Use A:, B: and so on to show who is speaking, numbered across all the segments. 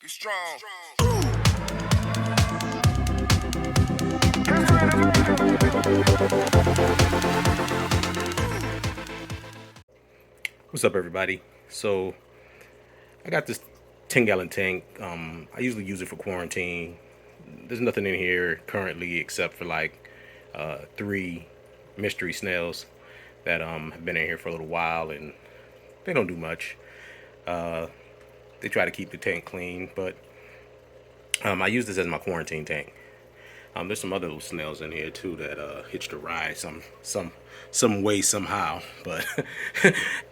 A: be strong.
B: What's up, everybody? So I got this 10-gallon tank. I usually use it for quarantine. There's nothing in here currently except for like three mystery snails that have been in here for a little while, and they don't do much. They try to keep the tank clean, but I use this as my quarantine tank. There's some other little snails in here too that hitched a ride some way somehow, but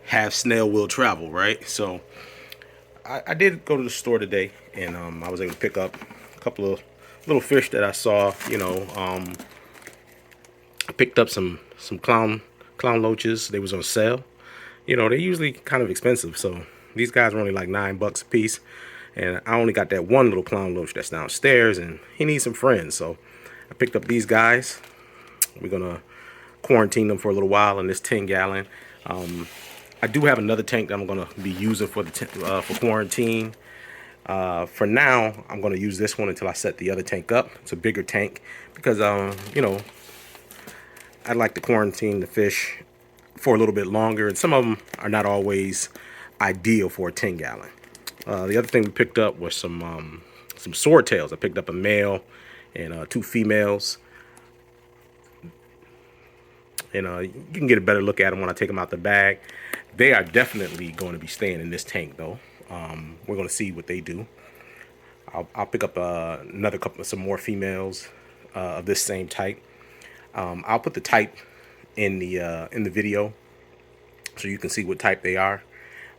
B: half snail will travel, right? So I did go to the store today, and I was able to pick up a couple of little fish that I saw. I picked up some clown loaches. They was on sale. They're usually kind of expensive, so these guys are only like $9 a piece. And I only got that one little clown loach that's downstairs, and he needs some friends. So I picked up these guys. We're gonna quarantine them for a little while in this 10-gallon. I do have another tank that I'm gonna be using for for quarantine. For now, I'm gonna use this one until I set the other tank up. It's a bigger tank because I'd like to quarantine the fish for a little bit longer, and some of them are not always ideal for a 10-gallon. The other thing we picked up was some swordtails. I picked up a male and two females. And you can get a better look at them when I take them out the bag. They are definitely going to be staying in this tank, though. We're going to see what they do. I'll pick up some more females of this same type. I'll put the type in the video so you can see what type they are.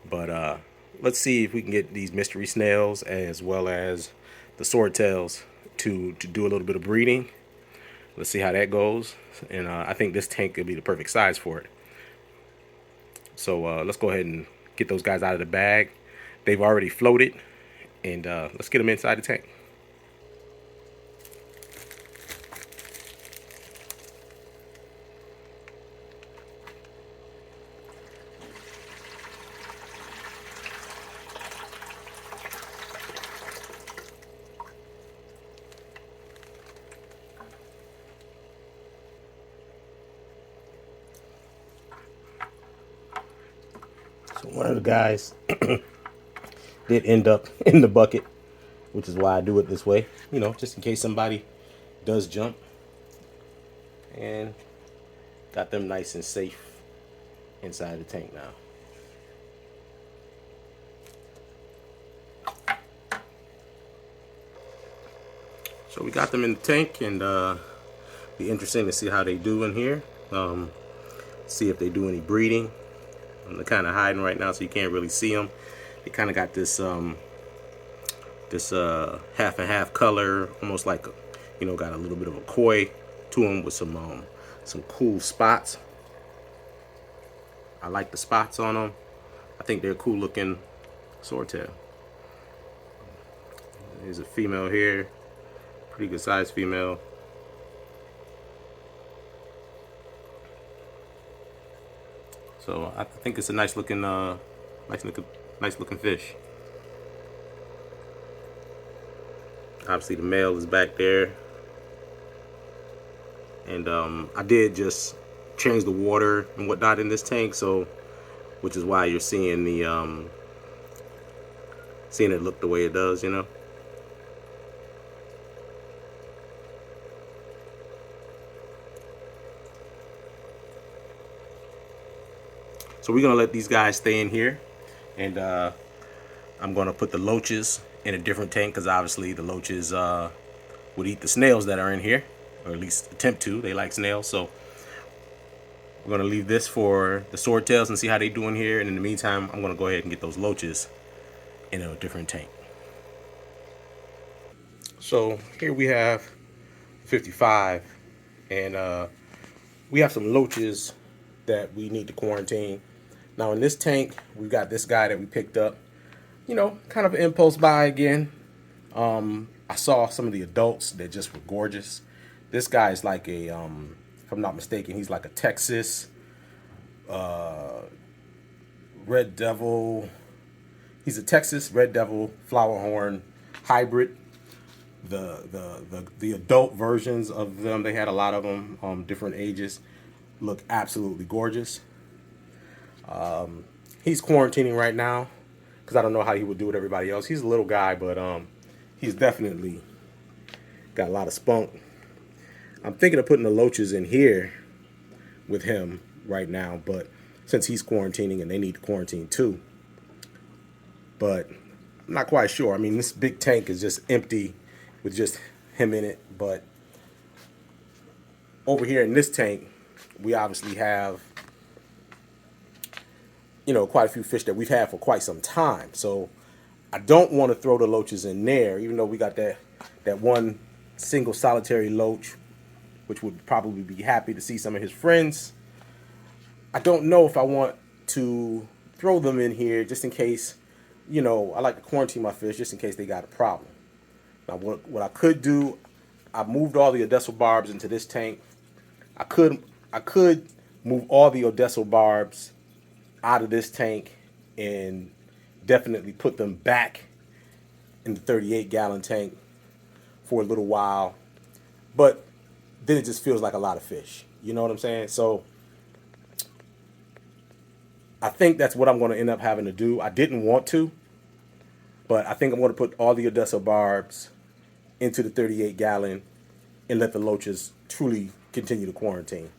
B: But let's see if we can get these mystery snails as well as the swordtails to do a little bit of breeding. Let's see how that goes. And I think this tank could be the perfect size for it. So let's go ahead and get those guys out of the bag. They've already floated. And let's get them inside the tank. So one of the guys did end up in the bucket, which is why I do it this way, just in case somebody does jump. And got them nice and safe inside the tank now. So we got them in the tank, and be interesting to see how they do in here. See if they do any breeding. They're kind of hiding right now, so you can't really see them. They kind of got this half and half color, almost like got a little bit of a koi to them with some cool spots. I like the spots on them. I think they're a cool looking swordtail. There's a female here, pretty good sized female. So I think it's a nice looking fish. Obviously the male is back there. And I did just change the water and whatnot in this tank, so which is why you're seeing seeing it look the way it does, So we're gonna let these guys stay in here, and I'm gonna put the loaches in a different tank because obviously the loaches would eat the snails that are in here, or at least attempt to. They like snails, so we're gonna leave this for the swordtails and see how they do in here. And in the meantime, I'm gonna go ahead and get those loaches in a different tank. So here we have 55, and we have some loaches that we need to quarantine. Now in this tank, we've got this guy that we picked up, kind of an impulse buy again. I saw some of the adults that just were gorgeous. This guy is like a, if I'm not mistaken, he's like a Texas red devil. He's a Texas red devil flower horn hybrid. The adult versions of them, they had a lot of them, different ages, look absolutely gorgeous. He's quarantining right now because I don't know how he would do with everybody else. He's a little guy, but he's definitely got a lot of spunk. I'm thinking of putting the loaches in here with him right now, but since he's quarantining and they need to quarantine too. But I'm not quite sure. I mean, this big tank is just empty with just him in it. But over here in this tank, we obviously have, you know, quite a few fish that we've had for quite some time. So I don't want to throw the loaches in there, even though we got that one single solitary loach, which would probably be happy to see some of his friends. I don't know if I want to throw them in here just in case, you know, I like to quarantine my fish just in case they got a problem. Now, what I could do, I moved all the Odessa barbs into this tank. I could move all the Odessa barbs out of this tank and definitely put them back in the 38-gallon tank for a little while. But then it just feels like a lot of fish. You know what I'm saying? So I think that's what I'm going to end up having to do. I didn't want to, but I think I'm going to put all the Odessa barbs into the 38-gallon and let the loaches truly continue to quarantine.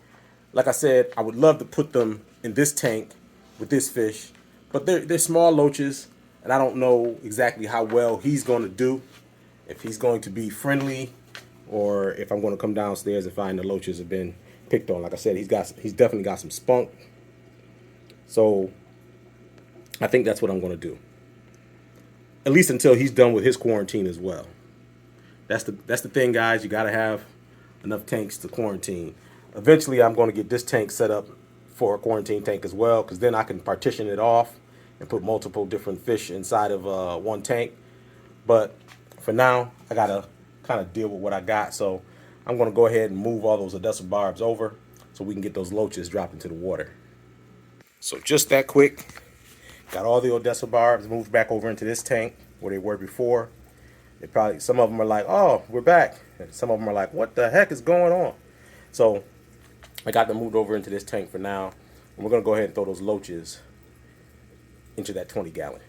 B: Like I said, I would love to put them in this tank with this fish, but they're small loaches, and I don't know exactly how well he's going to do, if he's going to be friendly, or if I'm going to come downstairs and find the loaches have been picked on. Like I said, he's definitely got some spunk. So I think that's what I'm going to do, at least until he's done with his quarantine as well. That's the thing, guys. You got to have enough tanks to quarantine. Eventually, I'm going to get this tank set up for a quarantine tank as well, because then I can partition it off and put multiple different fish inside of one tank. But for now, I got to kind of deal with what I got. So I'm going to go ahead and move all those Odessa barbs over so we can get those loaches dropped into the water. So just that quick, got all the Odessa barbs moved back over into this tank where they were before. Some of them are like, oh, we're back. And some of them are like, what the heck is going on? So I got them moved over into this tank for now. And we're going to go ahead and throw those loaches into that 20-gallon.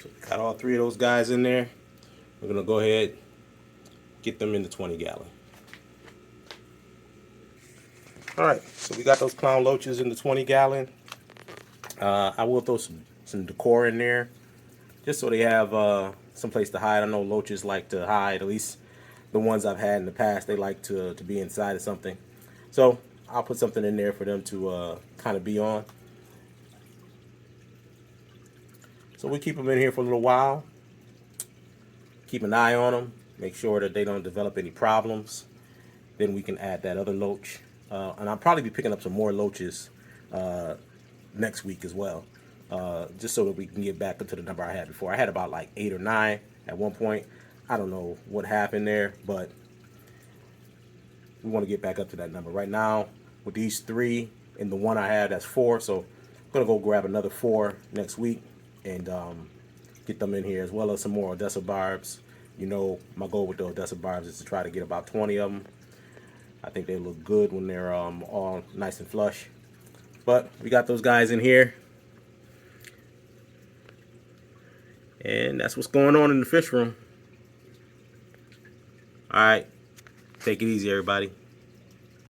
B: So we got all three of those guys in there. We're going to go ahead, get them in the 20-gallon. All right, so we got those clown loaches in the 20-gallon. I will throw some decor in there just so they have some place to hide. I know loaches like to hide, at least the ones I've had in the past. They like to be inside of something. So I'll put something in there for them to kind of be on. So we keep them in here for a little while. Keep an eye on them. Make sure that they don't develop any problems. Then we can add that other loach. And I'll probably be picking up some more loaches next week as well. Just so that we can get back up to the number I had before. I had about like 8 or 9 at one point. I don't know what happened there, but we want to get back up to that number. Right now, with these 3 and the one I had, that's 4. So I'm going to go grab another 4 next week and get them in here, as well as some more Odessa barbs. You know, my goal with the Odessa barbs is to try to get about 20 of them. I think they look good when they're all nice and flush. But we got those guys in here. And that's what's going on in the fish room. All right. Take it easy, everybody.